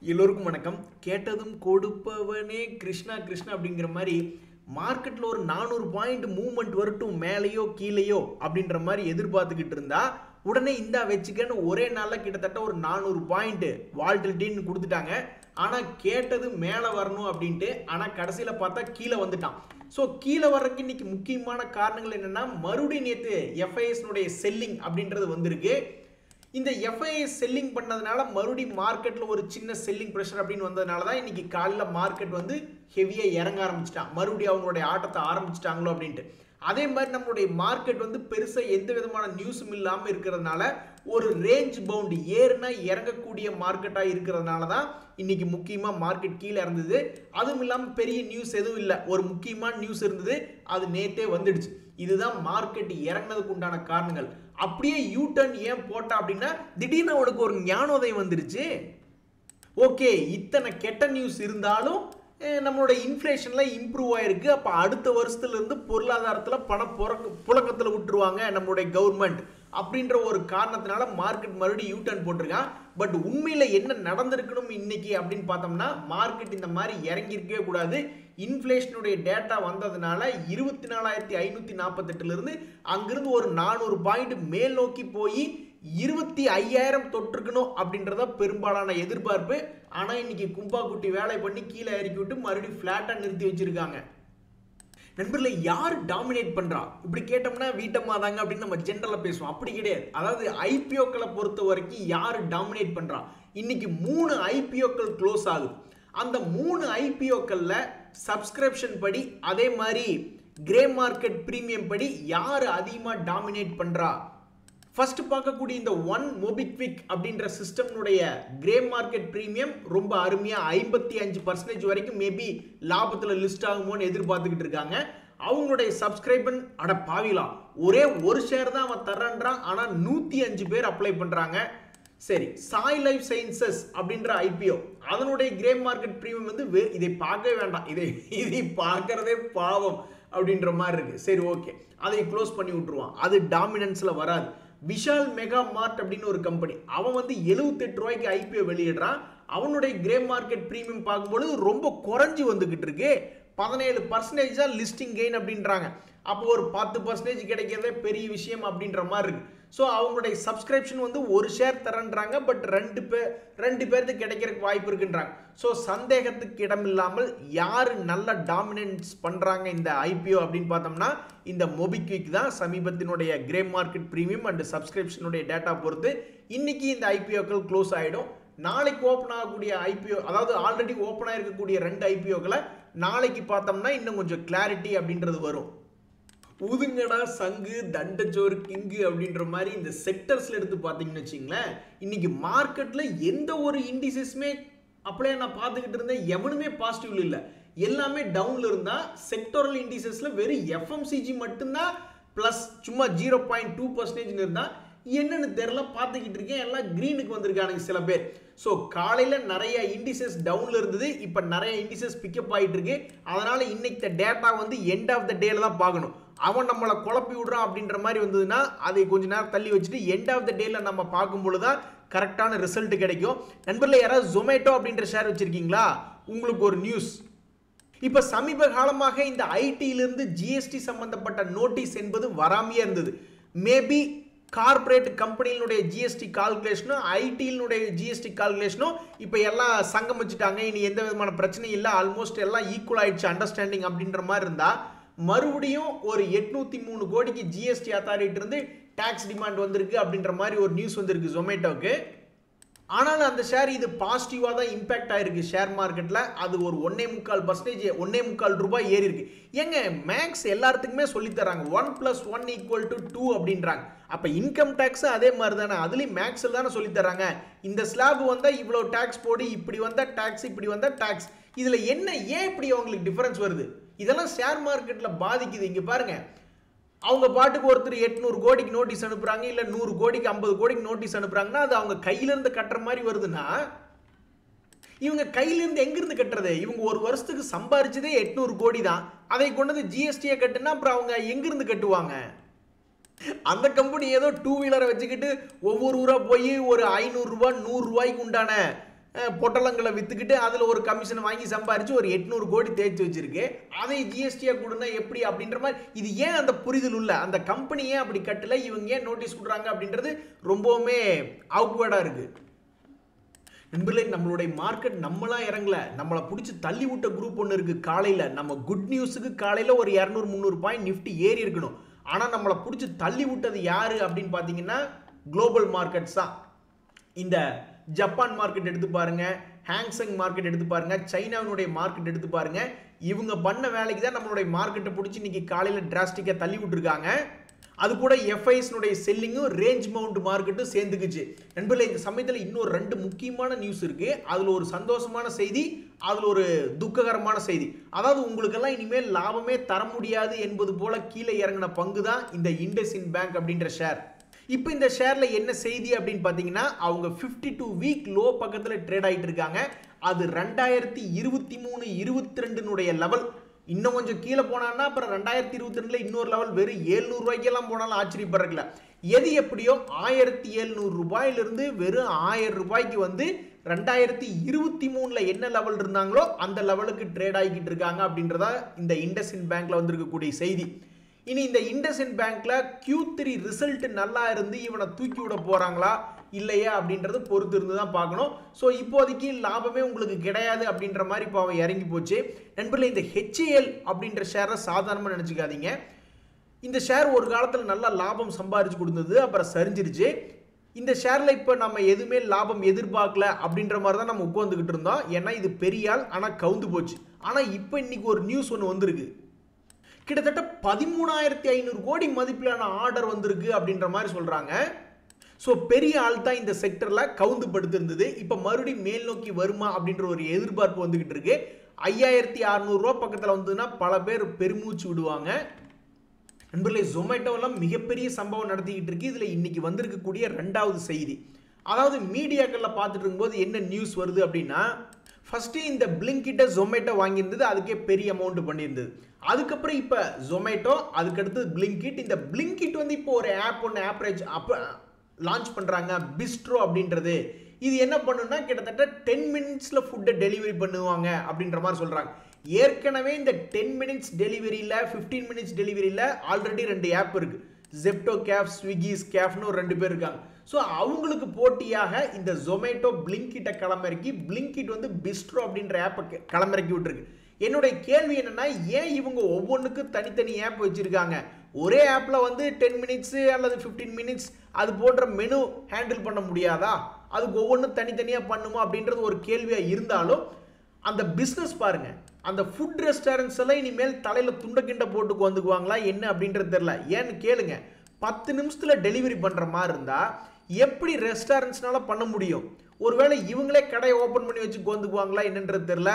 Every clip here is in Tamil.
எல்லோருக்கும் வணக்கம். கேட்டதும் கொடுப்பவனே கிருஷ்ணா கிருஷ்ணா அப்படிங்கிற மாதிரி மார்க்கெட்டில் ஒரு 400 பாயிண்ட் மூவ்மெண்ட் வரட்டும் மேலேயோ கீழேயோ அப்படின்ற மாதிரி எதிர்பார்த்துக்கிட்டு இருந்தா உடனே இந்தா வச்சுக்கன்னு ஒரே நாளில் கிட்டத்தட்ட ஒரு 400 பாயிண்ட் வால்டிலிட்டின்னு கொடுத்துட்டாங்க. ஆனால் கேட்டது மேலே வரணும் அப்படின்ட்டு, ஆனால் கடைசியில் பார்த்தா கீழே வந்துட்டான். ஸோ கீழே வர்றதுக்கு இன்னைக்கு முக்கியமான காரணங்கள் என்னென்னா, மறுபடியும் நேற்று எஃப்ஐஎஸ்னுடைய செல்லிங் அப்படின்றது வந்திருக்கு. இந்த எஃப்ஐஎஸ் செல்லிங் பண்ணதுனால மறுபடியும் மார்க்கெட்டில் ஒரு சின்ன செல்லிங் ப்ரெஷர் அப்படின்னு வந்ததுனால தான் இன்னைக்கு காலையில் மார்க்கெட் வந்து ஹெவியாக இறங்க ஆரம்பிச்சிட்டான். மறுபடியும் அவங்களுடைய ஆட்டத்தை ஆரம்பிச்சிட்டாங்களோ அப்படின்ட்டு. அதே மாதிரி நம்மளுடைய மார்க்கெட் வந்து பெருசாக எந்த விதமான நியூஸும் இல்லாமல் இருக்கிறதுனால ஒரு ரேஞ்ச் பவுண்டு ஏறுனா இறங்கக்கூடிய மார்க்கெட்டாக இருக்கிறதுனால தான் இன்னைக்கு முக்கியமாக மார்க்கெட் கீழே இருந்தது. அதுவும் இல்லாமல் பெரிய நியூஸ் எதுவும் இல்லை, ஒரு முக்கியமான நியூஸ் இருந்தது, அது நேற்றே வந்துடுச்சு. இதுதான் மார்க்கெட் இறங்கினதுக்கு உண்டான காரணங்கள். அப்படியே யூ டர்ன் ஏன் போட்டா அப்படின்னா, திடீர்னு அவனுக்கு ஒரு ஞானோதயம் வந்துருச்சு. ஓகே, இத்தனை கெட்ட நியூஸ் இருந்தாலும் நம்மளோட இன்ஃப்ளேஷன்ல இம்ப்ரூவ் ஆயிருக்கு. அப்போ அடுத்த வருஷத்துல இருந்து பொருளாதாரத்தில் புழக்கத்தில் விட்டுருவாங்க நம்மளுடைய கவர்மெண்ட் அப்படின்ற ஒரு காரணத்தினால மார்க்கெட் மறுபடியும் யூ டர்ன் போட்டிருக்கான். பட் உண்மையில என்ன நடந்திருக்கணும் இன்னைக்கு அப்படின்னு பார்த்தோம்னா, மார்க்கெட் இந்த மாதிரி இறங்கியிருக்கவே கூடாது. இன்ஃப்ளேஷனுடைய டேட்டா வந்ததுனால 24,548 இருந்து அங்கிருந்து ஒரு 400 பாயிண்ட் மேல் நோக்கி போய் 25,000 தொற்றுக்கணும் அப்படின்றத பெரும்பாலான எதிர்பார்ப்பு. ஆனால் இன்னைக்கு கும்பாக்குட்டி வேலை பண்ணி கீழே இறக்கி விட்டு மறுபடியும் ஃபிளாட்டாக நிறுத்தி வச்சிருக்காங்க. நண்பர்களை யார் டாமினேட் பண்றா இப்படி கேட்டோம்னா வீட்டம்மா தாங்க அப்படின்னு நம்ம ஜென்ரலா பேசுவோம். அப்படி கிடையாது. அதாவது ஐபிஓக்களை பொறுத்த வரைக்கும் யார் டாமினேட் பண்றா, இன்னைக்கு 3 ஐபிஓக்கள் க்ளோஸ் ஆகுது. அந்த 3 ஐபிஓக்கள்ல சப்ஸ்கிரிப்ஷன் படி அதே மாதிரி கிரே மார்க்கெட் பிரீமியம் படி யார் அதிகமாக டாமினேட் பண்றா. ஃபர்ஸ்ட் பார்க்கக்கூடிய இந்த ஒன் மோபிக்விக் அப்படின்ற சிஸ்டம்னுடைய கிரே மார்க்கெட் பிரீமியம் ரொம்ப அருமையாக 55% வரைக்கும் மேபி லாபத்தில் லிஸ்ட் ஆகுமோன்னு எதிர்பார்த்துக்கிட்டு இருக்காங்க. அவங்களுடைய சப்ஸ்கிரைபன் அட பாவிலாம் ஒரே ஒரு ஷேர் தான் அவன் தர்றான்றான், ஆனால் 105 பேர் அப்ளை பண்ணுறாங்க. சரி, சாய் லைஃப் சயின்சஸ் அப்படின்ற ஐபிஓ அதனுடைய கிரே மார்க்கெட் பிரீமியம் வந்து இதை பார்க்கவே வேண்டாம், இதை பார்க்கறதே பாவம் அப்படின்ற மாதிரி இருக்கு. சரி ஓகே, அதை க்ளோஸ் பண்ணி விட்டுருவான், அது டாமினன்ஸில் வராது. விஷால் மெகா மார்ட் அப்படின்னு ஒரு கம்பெனி, அவன் வந்து 78 ரூபாய்க்கு ஐபிஓ வெளியிடுறான். அவனுடைய கிரே மார்க்கெட் பிரீமியம் பார்க்கும்பொழுது ரொம்ப குறைஞ்சி வந்துகிட்டு இருக்கு. 17% தான் லிஸ்டிங் கெயின் அப்படின்றாங்க. அப்போ ஒரு 10% கிடைக்கிறதே பெரிய விஷயம் அப்படின்ற மாதிரி இருக்கு. ஸோ அவங்களுடைய சப்ஸ்கிரிப்ஷன் வந்து ஒரு ஷேர் தரன்றாங்க, பட் ரெண்டு பேருக்கு கிடைக்கிறதுக்கு வாய்ப்பு இருக்குன்றாங்க. ஸோ சந்தேகத்துக்கு இடமில்லாமல் யார் நல்ல டாமினன்ஸ் பண்ணுறாங்க இந்த ஐபிஓ அப்படின்னு பார்த்தோம்னா, இந்த மோபிக்விக் தான். சமீபத்தினுடைய கிரே மார்க்கெட் பிரீமியம் அண்ட் சப்ஸ்கிரிப்ஷனுடைய டேட்டா பொறுத்து இன்னைக்கு இந்த ஐபிஓக்கள் க்ளோஸ் ஆகிடும். நாளைக்கு ஓப்பன் ஆகக்கூடிய ஐபிஓ, அதாவது ஆல்ரெடி ஓப்பன் ஆகிருக்கக்கூடிய 2 ஐபிஓக்களை நாளைக்கு பார்த்தோம்னா இன்னும் கொஞ்சம் கிளாரிட்டி அப்படின்றது வரும். ஊதுங்கடா சங்கு தண்டச்சோறு கிங்கு அப்படின்ற மாதிரி இந்த செக்டர்ஸ்ல எடுத்து பார்த்தீங்கன்னு வச்சிங்களேன், இன்னைக்கு மார்க்கெட்ல எந்த ஒரு இண்டிசஸுமே அப்படியே நான் பார்த்துக்கிட்டு இருந்தேன், எவனுமே பாசிட்டிவ்ல இல்லை, எல்லாமே டவுன்ல இருந்தா. செக்டோரல் இண்டிசஸ்ல வெறும் எஃப்எம்சிஜி மட்டும்தான் பிளஸ், சும்மா 0.2% இருந்தா. என்னன்னு தெரியல, பார்த்துக்கிட்டு இருக்கேன், எல்லாம் கிரீனுக்கு வந்திருக்கானுங்க சில பேர். ஸோ காலையில் நிறைய இண்டிசஸ் டவுன்ல இருந்தது, இப்போ நிறைய இண்டிசஸ் பிக்கப் ஆகிட்டு இருக்கு. அதனால இன்னைக்கு டேட்டா வந்து எண்ட் ஆஃப் த டேல தான் பார்க்கணும். அவன் நம்மளை குழப்பி விடுறான் அப்படின்ற மாதிரி வந்ததுன்னா அதை கொஞ்ச நேரம் தள்ளி வச்சுட்டு எண்ட் ஆஃப் த டேல நம்ம பார்க்கும்பொழுது தான் கரெக்டான ரிசல்ட் கிடைக்கும். நண்பர்களே, யாராவது ஜொமேட்டோ அப்படின்ற ஷேர் வச்சிருக்கீங்களா? உங்களுக்கு ஒரு நியூஸ். இப்போ சமீப காலமாக இந்த ஐடியிலிருந்து ஜிஎஸ்டி சம்பந்தப்பட்ட நோட்டீஸ் என்பது வராமையே இருந்தது. மேபி கார்பரேட் கம்பெனியினுடைய ஜிஎஸ்டி கால்குலேஷனும் ஐடியினுடைய ஜிஎஸ்டி கால்குலேஷனும் இப்போ எல்லாம் சங்கம் வச்சுட்டாங்க. இனி எந்த விதமான பிரச்சனையும் இல்லை, ஆல்மோஸ்ட் எல்லாம் ஈக்குவல் ஆயிடுச்சு அண்டர்ஸ்டாண்டிங் அப்படின்ற மாதிரி இருந்தா, மறுபடியும் ஒரு 803 கோடிக்கு ஜிஎஸ்டி அத்தாரிட்டி இருந்து டாக்ஸ் டிமாண்ட் வந்திருக்கு அப்படின்ற மாதிரி ஒரு நியூஸ் வந்திருக்கு ஜொமேட்டோக்கு. ஆனால் அந்த ஷேர் இது பாசிட்டிவாக தான் இம்பாக்ட் ஆயிருக்கு ஷேர் மார்க்கெட்டில். அது ஒரு 1.25%, 1.25 ரூபாய் ஏறி இருக்கு. எங்க மேக்ஸ் எல்லாத்துக்குமே சொல்லித்தராங்க 1 + 1 = 2 அப்படின்றாங்க. அப்போ இன்கம் டேக்ஸ் அதே மாதிரி தானே, அதுலேயும் மேக்ஸில் தானே சொல்லித்தராங்க. இந்த ஸ்லாப் வந்தால் இவ்வளோ டேக்ஸ் போடு, இப்படி வந்தால் டேக்ஸ், இப்படி வந்தால் டேக்ஸ். இதில் என்ன ஏன் இப்படி அவங்களுக்கு டிஃபரன்ஸ் வருது? இதெல்லாம் ஷேர் மார்க்கெட்டில் பாதிக்குது. இங்கே பாருங்க, அவங்க பாட்டுக்கு ஒருத்தர் 800 கோடிக்கு நோட்டீஸ் அனுப்புறாங்க, இல்லை 100 கோடிக்கு 50 கோடிக்கு நோட்டீஸ் அனுப்புறாங்கன்னா அது அவங்க கையிலிருந்து கட்டுற மாதிரி வருதுன்னா, இவங்க கையிலிருந்து எங்கிருந்து கட்டுறது? இவங்க ஒரு வருஷத்துக்கு சம்பாரிச்சதே 800 கோடி தான். அதை கொண்டது ஜிஎஸ்டியை கட்டுனா அப்புறம் அவங்க எங்கிருந்து கட்டுவாங்க? அந்த கம்பெனி ஏதோ 2 வீலரை வச்சுக்கிட்டு ஒவ்வொரு ஊரா போய் ஒரு 500 ரூபாய் 100 ரூபாய்க்கு உண்டான பொட்டலங்களை வித்துக்கிட்டு அதில் ஒரு கமிஷன் வாங்கி சம்பாரிச்சு ஒரு 800 கோடி தேய்ச்சி வச்சிருக்கு. அதை ஜிஎஸ்டியாக கொடுனா எப்படி அப்படின்ற மாதிரி இது ஏன் அந்த புரிதல் உள்ள அந்த கம்பெனி ஏன் அப்படி கட்டல, இவங்க ஏன் நோட்டீஸ் கொடுறாங்க அப்படின்றது ரொம்பவுமே ஆக்வர்டாக இருக்கு. நண்பர்களே, நம்மளுடைய மார்க்கெட் நம்மளா இறங்கல, நம்மளை பிடிச்சி தள்ளி விட்ட குரூப் ஒன்று இருக்கு. காலையில் நம்ம குட் நியூஸுக்கு காலையில் ஒரு 200-300 பாயிண்ட் நிஃப்டி ஏறி இருக்கணும். ஆனால் நம்மளை பிடிச்சி தள்ளி விட்டது யாரு அப்படின்னு பார்த்தீங்கன்னா குளோபல் மார்க்கெட்ஸ் தான். இந்த ஜப்பான் மார்க்கெட் எடுத்து பாருங்க, ஹாங்செங் மார்க்கெட் எடுத்து பாருங்க, சைனாவினுடைய மார்க்கெட் எடுத்து பாருங்க. இவங்க பண்ண வேலைக்கு தான் நம்மளுடைய மார்க்கெட்டை பிடிச்சி இன்னைக்கு காலையில் டிராஸ்டிக்காக தள்ளி விட்டுருக்காங்க. அது கூட எஃப்ஐஸ்னுடைய செல்லிங்கும் ரேஞ்ச் மவுண்ட் மார்க்கெட்டும் சேர்ந்துக்குச்சு. நண்பர்களே, இந்த சமயத்தில் இன்னொரு 2 முக்கியமான நியூஸ் இருக்கு. அதில் ஒரு சந்தோஷமான செய்தி, அதில் ஒரு துக்ககரமான செய்தி. அதாவது உங்களுக்கெல்லாம் இனிமேல் லாபமே தர முடியாது என்பது போல கீழே இறங்கின பங்கு தான் இந்த இண்டஸ்இண்ட் பேங்க் அப்படின்ற ஷேர். இப்போ இந்த ஷேர்ல என்ன செய்தி அப்படின்னு பார்த்தீங்கன்னா, அவங்க 52 வீக் லோ பக்கத்தில் ட்ரேட் ஆகிட்டு இருக்காங்க. அது 2023-22 லெவல். இன்னும் கொஞ்சம் கீழே போனான்னா அப்புறம் 2022 இன்னொரு லெவல் வெறும் 700 ரூபாய்க்கெல்லாம் போனாலும் ஆச்சரியப்படுறதுல. எது எப்படியோ 1700 ரூபாயிலிருந்து வெறும் 1000 ரூபாய்க்கு வந்து 2023 என்ன லெவல் இருந்தாங்களோ அந்த லெவலுக்கு ட்ரேட் ஆகிக்கிட்டு இருக்காங்க அப்படின்றதா இந்த இண்டஸ்இண்ட் பேங்க்ல வந்திருக்கக்கூடிய செய்தி. இனி இந்த இண்டஸ்இண்ட் பேங்க்ல Q3 ரிசல்ட் நல்லா இருந்து இவனை தூக்கி விட போறாங்களா இல்லையா அப்படின்றது பொறுத்து இருந்து தான் பார்க்கணும். ஸோ இப்போதைக்கு லாபமே உங்களுக்கு கிடையாது அப்படின்ற மாதிரி இப்போ அவன் இறங்கி போச்சு. நண்பர்களே, இந்த HAL அப்படின்ற ஷேரை சாதாரணமாக நினச்சிக்காதீங்க. இந்த ஷேர் ஒரு காலத்தில் நல்லா லாபம் சம்பாரிச்சு கொடுத்தது, அப்புறம் சரிஞ்சிருச்சு. இந்த ஷேரில் இப்போ நம்ம எதுவுமே லாபம் எதிர்பார்க்கல அப்படின்ற மாதிரி தான் நம்ம உட்காந்துக்கிட்டு இருந்தோம். ஏன்னா இது பெரிய ஆள், ஆனால் கவுந்து போச்சு. ஆனால் இப்போ இன்னைக்கு ஒரு நியூஸ் ஒன்று வந்திருக்கு. கிட்டத்தட்ட 13,500 கோடி மதிப்பிலான ஆர்டர் வந்திருக்கு அப்படின்ற மாதிரி சொல்கிறாங்க. ஸோ பெரிய ஆள் தான் இந்த செக்டரில் கவுந்து படுத்திருந்தது. இப்போ மறுபடியும் மேல் நோக்கி வருமா அப்படின்ற ஒரு எதிர்பார்ப்பு வந்துக்கிட்டு இருக்கு. 5,600 ரூபா பக்கத்தில் வந்ததுன்னா பல பேர் பெருமூச்சு விடுவாங்க. நண்பர்களே, ஜொமேட்டோலாம் மிகப்பெரிய சம்பவம் நடத்திக்கிட்டு இருக்கு. இதில் இன்னைக்கு வந்திருக்கக்கூடிய 2வது செய்தி, அதாவது மீடியாக்களில் பார்த்துட்டு இருக்கும்போது என்ன நியூஸ் வருது அப்படின்னா, ஃபஸ்ட்டு இந்த பிளிங்கிட்ட ஜொமேட்டோ வாங்கியிருந்தது, அதுக்கே பெரிய அமௌண்ட் பண்ணியிருந்தது. அதுக்கப்புறம் இப்போ ஜொமேட்டோ, அதுக்கடுத்து பிளிங்கிட். இந்த பிளிங்கிட் வந்து இப்போ ஒரு ஆப் ஒன்று ஆப்ரேஜ் லான்ச் பண்ணுறாங்க, பிஸ்ட்ரோ அப்படின்றது. இது என்ன பண்ணுன்னா கிட்டத்தட்ட 10 மினிட்ஸில் ஃபுட்டை டெலிவரி பண்ணுவாங்க அப்படின்ற மாதிரி சொல்கிறாங்க. ஏற்கனவே இந்த 10 மினிட்ஸ் டெலிவரியில் 15 மினிட்ஸ் டெலிவரியில் ஆல்ரெடி 2 ஆப் இருக்குது. ஜெப்டோ கேஃப், ஸ்விக்கி கேஃப்னு ஒரு 2 பேர் இருக்காங்க. ஸோ அவங்களுக்கு போட்டியாக இந்த ஜொமேட்டோ பிளிங்கிட்ட களமிறக்கி, பிளிங்கிட் வந்து பிஸ்ட்ரோ அப்படின்ற ஆப்பை களமிறக்கி விட்டுருக்கு. என்னுடைய கேள்வி என்னன்னா, ஏன் இவங்க ஒவ்வொன்றுக்கும் தனித்தனி ஆப் வச்சிருக்காங்க? ஒரே ஆப்பில் வந்து 10 மினிட்ஸு அல்லது 15 மினிட்ஸ் அது போன்ற மெனு ஹேண்டில் பண்ண முடியாதா? அதுக்கு ஒவ்வொன்றும் தனித்தனியாக பண்ணுமா அப்படின்றது ஒரு கேள்வியாக இருந்தாலும், அந்த பிஸ்னஸ் பாருங்க, அந்த ஃபுட் ரெஸ்டாரண்ட்ஸ் எல்லாம் இனிமேல் தலையில் துண்டை கிண்டை போட்டுக்கு வந்துக்குவாங்களா என்ன அப்படின்றது தெரியல. ஏன்னு கேளுங்க, 10 நிமிஷத்தில் டெலிவரி பண்ணுற மாதிரி இருந்தால் எப்படி ரெஸ்டாரண்ட்ஸ்னால பண்ண முடியும்? ஒருவேளை இவங்களே கடையை ஓப்பன் பண்ணி வச்சு வந்துக்குவாங்களா என்னன்றது தெரியல.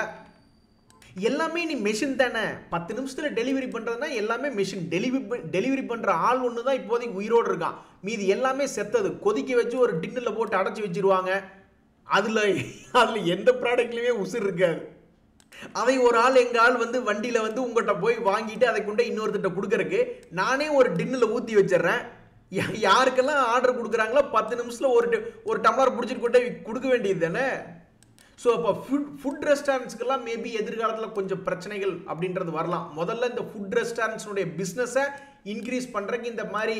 எல்லாமே நீ மெஷின் தானே. 10 நிமிஷத்தில் டெலிவரி பண்ணுறதுனா எல்லாமே மெஷின். டெலிவரி பண்ணுற ஆள் ஒன்று தான் இப்போதைக்கு உயிரோடு இருக்கான். மீது எல்லாமே செத்தது. கொதிக்க வச்சு ஒரு டின்னில் போட்டு அடைச்சி வச்சிருவாங்க. அதில் எந்த ப்ராடக்ட்லையுமே உசுர் இருக்காது. அதை ஒரு ஆள் எங்கள் ஆள் வந்து வண்டியில் வந்து உங்கள்கிட்ட போய் வாங்கிட்டு அதை கொண்டு இன்னொருத்திட்ட கொடுக்கறக்கு நானே ஒரு டின்னில் ஊற்றி வச்சிடுறேன். யாருக்கெல்லாம் ஆர்டர் கொடுக்குறாங்களோ 10 நிமிஷத்தில் ஒரு டம்ளர் பிடிச்சிட்டு கொண்டு கொடுக்க வேண்டியது தானே. ஸோ அப்போ ஃபுட் ரெஸ்டாரண்ட்ஸ்க்கெல்லாம் மேபி எதிர்காலத்தில் கொஞ்சம் பிரச்சனைகள் அப்படின்றது வரலாம். முதல்ல இந்த ஃபுட் ரெஸ்டாரண்ட்ஸுடைய பிஸ்னஸை இன்க்ரீஸ் பண்ணுறதுக்கு இந்த மாதிரி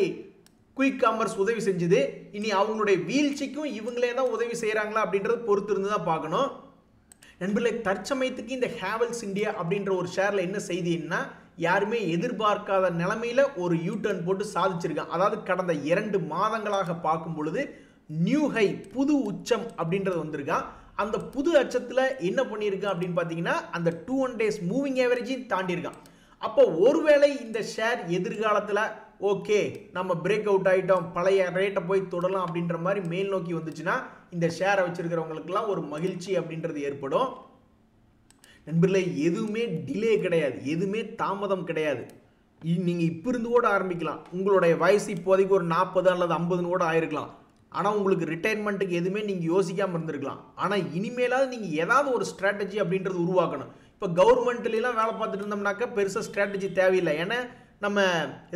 குயிக் காமர்ஸ் உதவி செஞ்சுது. இனி அவங்களுடைய வீழ்ச்சிக்கும் இவங்களே தான் உதவி செய்கிறாங்களா அப்படின்றது பொறுத்து இருந்து தான் பார்க்கணும். நண்பர்களே, தற்சமயத்துக்கு இந்த ஹேவல்ஸ் இந்தியா அப்படின்ற ஒரு ஷேரில் என்ன செய்தின்னா, யாருமே எதிர்பார்க்காத நிலைமையில் ஒரு யூ-டர்ன் போட்டு சாதிச்சிருக்கான். அதாவது கடந்த 2 மாதங்களாக பார்க்கும் பொழுது நியூ ஹை, புது உச்சம் அப்படின்றது வந்திருக்கான். அந்த புது அச்சத்தில் என்ன பண்ணியிருக்கான் அப்படின்னு பார்த்தீங்கன்னா, அந்த 200 days மூவிங் ஆவரேஜையும் தாண்டியிருக்கான். அப்போ ஒருவேளை இந்த ஷேர் எதிர்காலத்தில் ஓகே நம்ம பிரேக் அவுட் ஆகிட்டோம், பழைய ரேட்டை போய் தொடலாம் அப்படின்ற மாதிரி மேல் நோக்கி வந்துச்சுன்னா இந்த ஷேரை வச்சிருக்கிறவங்களுக்குலாம் ஒரு மகிழ்ச்சி அப்படின்றது ஏற்படும். நண்பர்களே, எதுவுமே டிலே கிடையாது, எதுவுமே தாமதம் கிடையாது. நீங்கள் இப்போ இருந்து கூட ஆரம்பிக்கலாம். உங்களுடைய வயசு இப்போதைக்கு ஒரு 40 அல்லது 50 கூட ஆயிருக்கலாம். ஆனால் உங்களுக்கு ரிட்டைர்மெண்ட்டுக்கு எதுவுமே நீங்கள் யோசிக்காமல் இருந்திருக்கலாம். ஆனால் இனிமேலாவது நீங்கள் ஏதாவது ஒரு ஸ்ட்ராட்டஜி அப்படின்றது உருவாக்கணும். இப்போ கவர்மெண்ட்லாம் வேலை பார்த்துட்டு இருந்தோம்னாக்கா பெருசாக ஸ்ட்ராட்டஜி தேவையில்லை. ஏன்னா நம்ம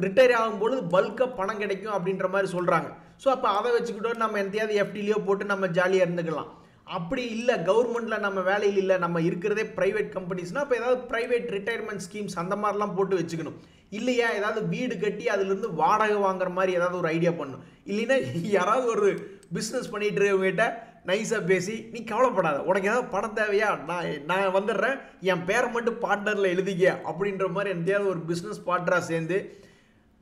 ரிட்டையர் ஆகும்பொழுது பல்காக பணம் கிடைக்கும் அப்படின்ற மாதிரி சொல்கிறாங்க. ஸோ அப்போ அதை வச்சுக்கிட்டோம் நம்ம எந்தையாவது எஃப்டிலையோ போட்டு நம்ம ஜாலியாக இருந்துக்கலாம். அப்படி இல்லை, கவர்மெண்ட்டில் நம்ம வேலையில் இல்லை, நம்ம இருக்கிறதே ப்ரைவேட் கம்பெனிஸ்னால் அப்போ ஏதாவது ப்ரைவேட் ரிட்டையர்மெண்ட் ஸ்கீம்ஸ் அந்த மாதிரிலாம் போட்டு வச்சுக்கணும். இல்லையா ஏதாவது வீடு கட்டி அதுலேருந்து வாடகை வாங்குற மாதிரி ஏதாவது ஒரு ஐடியா பண்ணணும். இல்லைன்னா யாராவது ஒரு பிஸ்னஸ் பண்ணிகிட்டு இருக்கவங்ககிட்ட நைஸாக பேசி, நீ கவலைப்படாத, உனக்கு ஏதாவது பணம் தேவையா, நான் வந்துடுறேன், என் பேரை மட்டும் பார்ட்னரில் எழுதிக்க அப்படின்ற மாதிரி எந்தையாவது ஒரு பிஸ்னஸ் பார்ட்னராக சேர்ந்து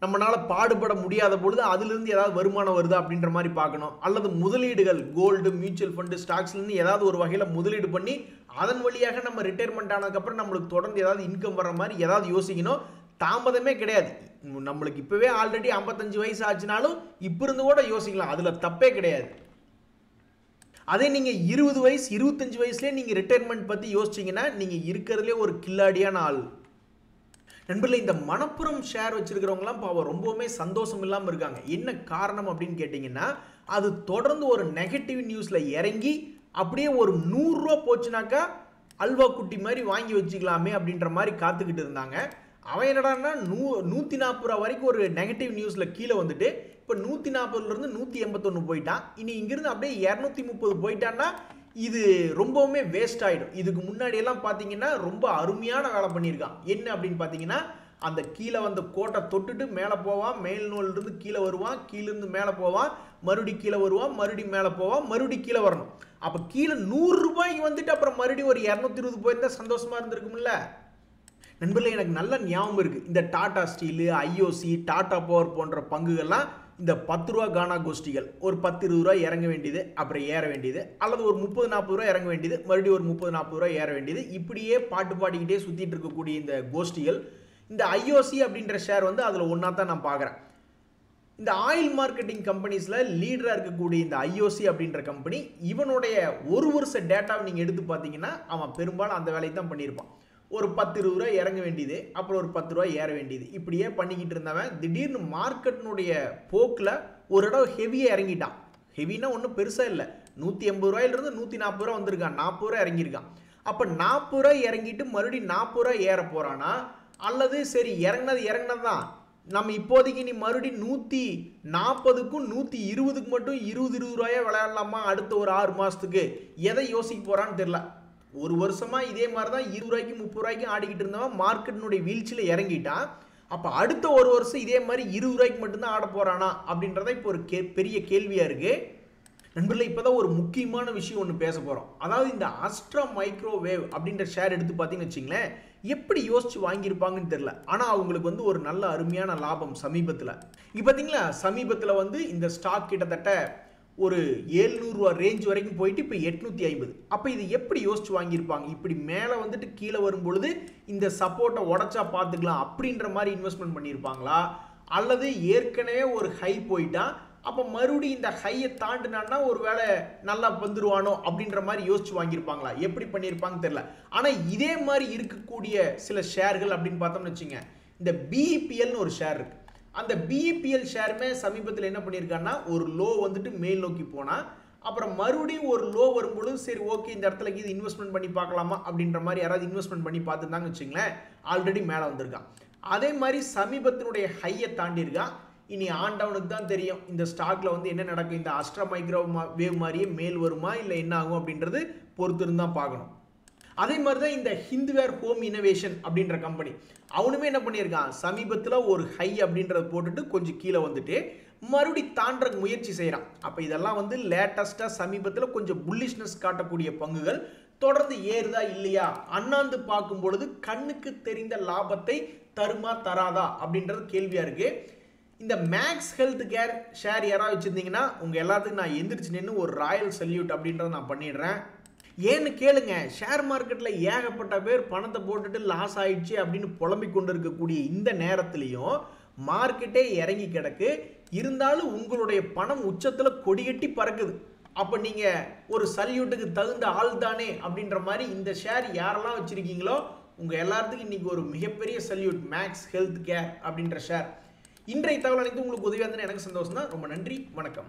நம்மளால் பாடுபட முடியாத பொழுது அதுலேருந்து ஏதாவது வருமானம் வருது அப்படின்ற மாதிரி பார்க்கணும். அல்லது முதலீடுகள், கோல்டு, மியூச்சுவல் ஃபண்டு, ஸ்டாக்ஸ்லேருந்து ஏதாவது ஒரு வகையில் முதலீடு பண்ணி அதன் வழியாக நம்ம ரிட்டையர்மெண்ட் ஆனதுக்கப்புறம் நம்மளுக்கு தொடர்ந்து ஏதாவது இன்கம் வர்ற மாதிரி ஏதாவது யோசிக்கணும். தாமதமே கிடையாது. நம்மளுக்கு இப்போவே ஆல்ரெடி 55 வயசு ஆச்சுனாலும் இப்போ இருந்து கூட யோசிக்கலாம், அதில் தப்பே கிடையாது. அதே நீங்கள் 20 வயசு 25 வயசுலேயே நீங்கள் ரிட்டையர்மெண்ட் பற்றி யோசிச்சிங்கன்னா நீங்கள் இருக்கிறதுலே ஒரு கில்லாடியான ஆள். நண்பர்களே, இந்த மணப்புரம் ஷேர் வச்சிருக்கிறவங்களாம் பாவம் ரொம்பவுமே சந்தோஷம் இல்லாமல் இருக்காங்க. என்ன காரணம் அப்படின்னு கேட்டிங்கன்னா, அது தொடர்ந்து ஒரு நெகட்டிவ் நியூஸில் இறங்கி அப்படியே ஒரு 100 ரூபா போச்சுனாக்கா அல்வா குட்டி மாதிரி வாங்கி வச்சுக்கலாமே அப்படின்ற மாதிரி காத்துக்கிட்டு இருந்தாங்க. அவன் என்னடான்னா 140 ரூபா வரைக்கும் ஒரு நெகட்டிவ் நியூஸில் கீழே வந்துட்டு இப்போ 140லேருந்து 181 போயிட்டான். இனி இங்கிருந்து அப்படியே 230 போயிட்டான்னா இது ரொம்பவுமே வேஸ்ட் ஆகிடும். இதுக்கு முன்னாடியெல்லாம் பார்த்தீங்கன்னா ரொம்ப அருமையான வேலை பண்ணியிருக்கான். என்ன அப்படின்னு பார்த்தீங்கன்னா, அந்த கீழே வந்த கோட்டை தொட்டுட்டு மேலே போவான், மேல் நூலிருந்து கீழே வருவான், கீழேருந்து மேலே போவான், மறுபடியும் கீழே வருவான், மறுபடியும் மேலே போவான், மறுபடியும் கீழே வரணும். அப்போ கீழே 100 ரூபாய்க்கு வந்துட்டு அப்புறம் மறுபடியும் ஒரு 220 போயிருந்தா சந்தோஷமாக இருந்திருக்கும்ல. நண்பர்களே, எனக்கு நல்ல ஞாபகம் இருக்குது. இந்த Tata steel, IOC, Tata power போன்ற பங்குகள்லாம் இந்த 10 ரூபா கானா கோஷ்டிகள் ஒரு 10-20 ரூபா இறங்க வேண்டியது, அப்புறம் ஏற வேண்டியது, அல்லது ஒரு 30-40 ரூபா இறங்க வேண்டியது, மறுபடியும் ஒரு 30-40 ரூபா ஏற வேண்டியது, இப்படியே பாட்டு பாடிக்கிட்டே சுற்றிட்டு இருக்கக்கூடிய இந்த கோஷ்டிகள், இந்த ஐஓசி அப்படின்ற ஷேர் வந்து அதில் ஒன்றா தான் நான் பார்க்குறேன். இந்த ஆயில் மார்க்கெட்டிங் கம்பெனிஸில் லீடராக இருக்கக்கூடிய இந்த ஐஓசி அப்படின்ற கம்பெனி, இவனுடைய ஒரு வருஷ டேட்டாவை நீங்கள் எடுத்து பார்த்தீங்கன்னா அவன் பெரும்பாலும் அந்த வேலையை தான் பண்ணியிருப்பான். ஒரு 10-20 ரூபா இறங்க வேண்டியது, அப்புறம் ஒரு 10 ரூபா ஏற வேண்டியது, இப்படியே பண்ணிக்கிட்டு இருந்தவன் திடீர்னு மார்க்கெட்டினுடைய போக்கில் ஒரு இடம் ஹெவியாக இறங்கிட்டான். ஹெவினா ஒன்றும் பெருசாக இல்லை, 180 ரூபாயிலிருந்து 140 ரூபா வந்திருக்கான், 40 ரூபா இறங்கியிருக்கான். அப்போ 40 ரூபா இறங்கிட்டு மறுபடியும் 40 ரூபா ஏற போகிறானா, அல்லது சரி இறங்கினது தான், நம்ம இப்போதைக்கு நீ மறுபடியும் 140க்கும் 120க்கு மட்டும் 20 ரூபாயா விளையாடலாமா அடுத்த ஒரு 6 மாதத்துக்கு, எதை யோசிக்க போகிறான்னு தெரில. ஒரு வருஷமா இதே மாதிரி தான் 20 ரூபாய்க்கு 30 ரூபாய்க்கு ஆடிக்கிட்டு இருந்தவன் மார்க்கெட்டினுடைய வீழ்ச்சியில் இறங்கிட்டான். அப்போ அடுத்த ஒரு வருஷம் இதே மாதிரி 20 ரூபாய்க்கு மட்டும்தான் ஆட போகிறானா அப்படின்றத இப்போ ஒரு பெரிய கேள்வியாக இருக்குது. நண்பர்களே, இப்போ தான் ஒரு முக்கியமான விஷயம் ஒன்று பேச போகிறோம். அதாவது இந்த அஸ்ட்ரா மைக்ரோவேவ் அப்படின்ற ஷேர் எடுத்து பார்த்தீங்கன்னு வச்சிங்களேன், எப்படி யோசிச்சு வாங்கியிருப்பாங்கன்னு தெரில. ஆனால் அவங்களுக்கு வந்து ஒரு நல்ல அருமையான லாபம் சமீபத்தில். இப்போ பார்த்தீங்களா, சமீபத்தில் வந்து இந்த ஸ்டாக் கிட்டத்தட்ட ஒரு 700 ரூபா ரேஞ்ச் வரைக்கும் போயிட்டு இப்போ 850. அப்போ இது எப்படி யோசிச்சு வாங்கியிருப்பாங்க? இப்படி மேலே வந்துட்டு கீழே வரும் பொழுது இந்த சப்போர்ட்டை உடச்சா பார்த்துக்கலாம் அப்படின்ற மாதிரி இன்வெஸ்ட்மெண்ட் பண்ணியிருப்பாங்களா, அல்லது ஏற்கனவே ஒரு ஹை போயிட்டான் அப்போ மறுபடியும் இந்த ஹையை தாண்டினான்னா ஒரு வேளை நல்லா வந்துருவானோ அப்படின்ற மாதிரி யோசிச்சு வாங்கியிருப்பாங்களா, எப்படி பண்ணியிருப்பாங்கன்னு தெரியல. ஆனால் இதே மாதிரி இருக்கக்கூடிய சில ஷேர்கள் அப்படின்னு பார்த்தோம்னு வச்சுங்க, இந்த பிஇபிஎல்னு ஒரு ஷேர் இருக்குது. அந்த பிஇபிஎல் ஷேருமே சமீபத்தில் என்ன பண்ணியிருக்காங்கன்னா, ஒரு லோ வந்துட்டு மேல் நோக்கி போனால் அப்புறம் மறுபடியும் ஒரு லோ வரும்பொழுது சரி ஓகே இந்த இடத்துல இது இன்வெஸ்ட்மெண்ட் பண்ணி பார்க்கலாமா அப்படின்ற மாதிரி யாராவது இன்வெஸ்ட்மெண்ட் பண்ணி பார்த்துருந்தாங்கன்னு வச்சுங்களேன், ஆல்ரெடி மேலே வந்திருக்கான். அதே மாதிரி சமீபத்தினுடைய ஹையை தாண்டியிருக்கான். இனி ஆண்டவனுக்கு தான் தெரியும் இந்த ஸ்டாக்ல வந்து என்ன நடக்கும், இந்த அஸ்ட்ரா மைக்ரோ வேவ் மாதிரியே மேல் வருமா இல்லை என்ன ஆகும் அப்படின்றது பொறுத்து இருந்தால் பார்க்கணும். அதே மாதிரி தான் இந்த ஹிந்துவேர் ஹோம் இனோவேஷன் அப்படின்ற கம்பெனி, அவனுமே என்ன பண்ணியிருக்கான், சமீபத்தில் ஒரு ஹை அப்படின்றத போட்டுட்டு கொஞ்சம் கீழே வந்துட்டு மறுபடி தாண்ட முயற்சி செய்கிறான். அப்போ இதெல்லாம் வந்து லேட்டஸ்ட்டாக சமீபத்தில் கொஞ்சம் புல்லிஷ்னஸ் காட்டக்கூடிய பங்குகள் தொடர்ந்து ஏறுதா இல்லையா அண்ணாந்து பார்க்கும் பொழுது கண்ணுக்கு தெரிந்த லாபத்தை தருமா தராதா அப்படின்றது கேள்வியாக இருக்குது. இந்த மேக்ஸ் ஹெல்த் கேர் ஷேர் யாராவது வச்சுருந்தீங்கன்னா உங்கள் எல்லாத்துக்கும் நான் எந்திரிச்சு நின்று ஒரு ராயல் சல்யூட் அப்படின்றத நான் பண்ணிடுறேன். ஏன்னு கேளுங்க, ஷேர் மார்க்கெட்டில் ஏகப்பட்ட பேர் பணத்தை போட்டுட்டு லாஸ் ஆயிடுச்சு அப்படின்னு புலம்பிக் கொண்டு இருக்கக்கூடிய இந்த நேரத்துலையும் மார்க்கெட்டே இறங்கி கிடக்கு. இருந்தாலும் உங்களுடைய பணம் உச்சத்தில் கொடிகட்டி பறக்குது. அப்போ நீங்கள் ஒரு சல்யூட்டுக்கு தகுந்த ஆள் தானே அப்படின்ற மாதிரி இந்த ஷேர் யாரெல்லாம் வச்சுருக்கீங்களோ உங்கள் எல்லாத்துக்கும் இன்றைக்கி ஒரு மிகப்பெரிய சல்யூட், மேக்ஸ் ஹெல்த் கேர் அப்படின்ற ஷேர். இன்றைய தகவல் அனைத்து உங்களுக்கு உதவியாக இருந்ததுன்னு எனக்கு சந்தோஷம் தான். ரொம்ப நன்றி, வணக்கம்.